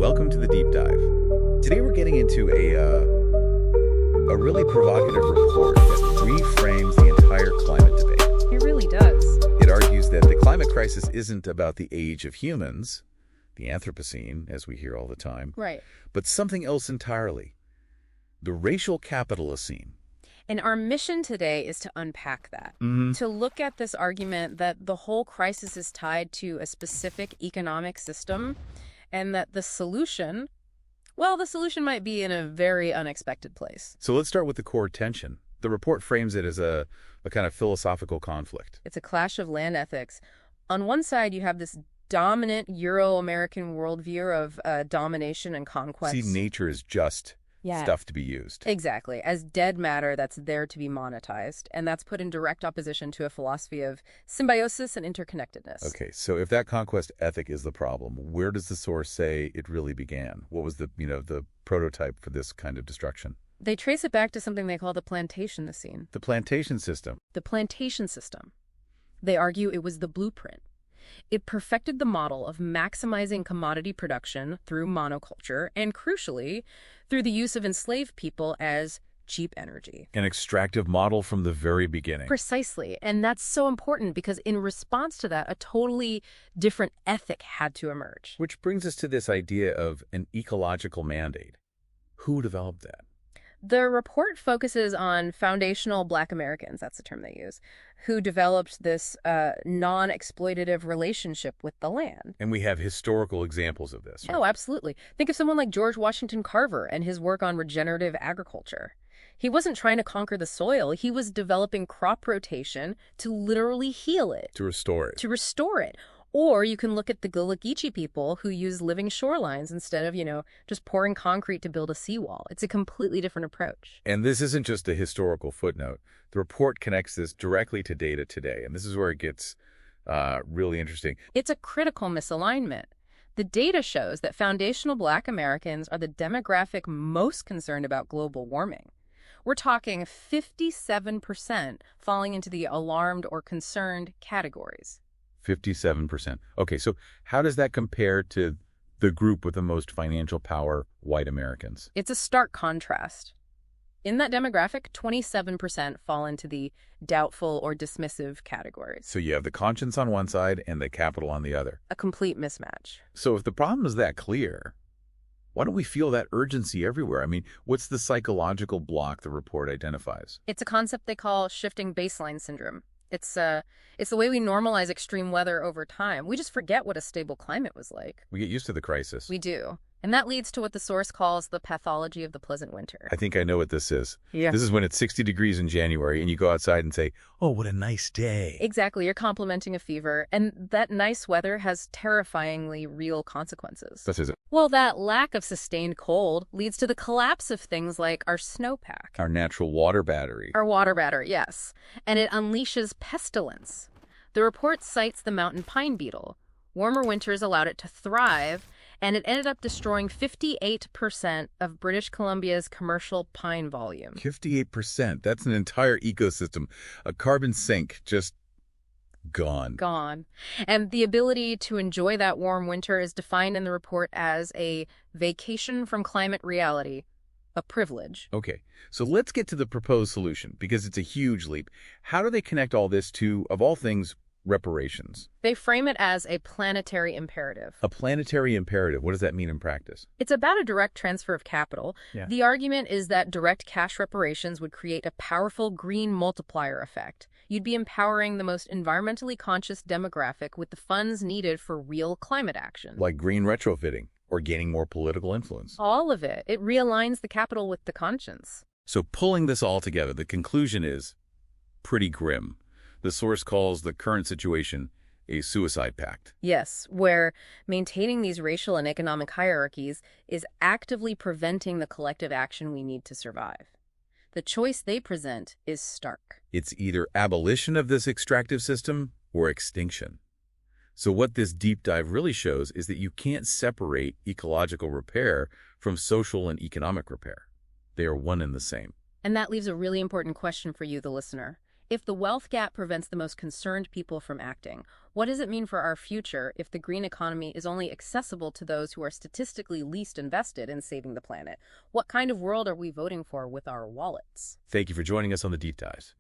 welcome to the Deep Dive. Today we're getting into a really provocative report that reframes the entire climate debate. It really does. It argues that the climate crisis isn't about the age of humans, the Anthropocene, as we hear all the time, Right. but something else entirely, the racial capitalocene. And our mission today is to unpack that, to look at this argument that the whole crisis is tied to a specific economic system and that the solution might be in a very unexpected place. So let's start with the core tension. The report frames it as a kind of philosophical conflict. It's a clash of land ethics. On one side, you have this dominant Euro-American worldview of domination and conquest. See, nature is just stuff to be used. Exactly. As dead matter that's there to be monetized. And that's put in direct opposition to a philosophy of symbiosis and interconnectedness. Okay, so if that conquest ethic is the problem, where does the source say it really began? What was the prototype for this kind of destruction? They trace it back to something they call the plantation scene. The plantation system. The plantation system. They argue it was the blueprint. It perfected the model of maximizing commodity production through monoculture and, crucially, through the use of enslaved people as cheap energy. An extractive model from the very beginning. Precisely. And that's so important because in response to that, a totally different ethic had to emerge. Which brings us to this idea of an ecological mandate. Who developed that? The report focuses on foundational Black Americans, that's the term they use, who developed this non-exploitative relationship with the land. And we have historical examples of this. Right? Oh, absolutely. Think of someone like George Washington Carver and his work on regenerative agriculture. He wasn't trying to conquer the soil. He was developing crop rotation to literally heal it. To restore it. To restore it. Or you can look at the Gullah Geechee people who use living shorelines instead of, just pouring concrete to build a seawall. It's a completely different approach. And this isn't just a historical footnote. The report connects this directly to data today, and this is where it gets really interesting. It's a critical misalignment. The data shows that foundational Black Americans are the demographic most concerned about global warming. We're talking 57% falling into the alarmed or concerned categories. 57%. Okay, so how does that compare to the group with the most financial power, white Americans? It's a stark contrast. In that demographic, 27% fall into the doubtful or dismissive categories. So you have the conscience on one side and the capital on the other. A complete mismatch. So if the problem is that clear, why don't we feel that urgency everywhere? I mean, what's the psychological block the report identifies? It's a concept they call shifting baseline syndrome. It's the way we normalize extreme weather over time. We just forget what a stable climate was like. We get used to the crisis. We do. And that leads to what the source calls the pathology of the pleasant winter. I think I know what this is. Yeah. This is when it's 60 degrees in January and you go outside and say, oh, what a nice day. Exactly. You're complimenting a fever. And that nice weather has terrifyingly real consequences. Such as it. Well, that lack of sustained cold leads to the collapse of things like our snowpack. Our natural water battery. Our water battery, yes. And it unleashes pestilence. The report cites the mountain pine beetle. Warmer winters allowed it to thrive, and it ended up destroying 58% of British Columbia's commercial pine volume. 58%. That's an entire ecosystem. A carbon sink just gone. Gone. And the ability to enjoy that warm winter is defined in the report as a vacation from climate reality, a privilege. Okay, so let's get to the proposed solution, because it's a huge leap. How do they connect all this to, of all things, reparations? They frame it as a planetary imperative. A planetary imperative. What does that mean in practice? It's about a direct transfer of capital. Yeah. The argument is that direct cash reparations would create a powerful green multiplier effect. You'd be empowering the most environmentally conscious demographic with the funds needed for real climate action. Like green retrofitting or gaining more political influence. All of it. It realigns the capital with the conscience. So pulling this all together, the conclusion is pretty grim. The source calls the current situation a suicide pact. Yes, where maintaining these racial and economic hierarchies is actively preventing the collective action we need to survive. The choice they present is stark. It's either abolition of this extractive system or extinction. So what this deep dive really shows is that you can't separate ecological repair from social and economic repair. They are one and the same. And that leaves a really important question for you, the listener. If the wealth gap prevents the most concerned people from acting, What does it mean for our future if the green economy is only accessible to those who are statistically least invested in saving the planet? What kind of world are we voting for with our wallets? Thank you for joining us on the Deep Dives.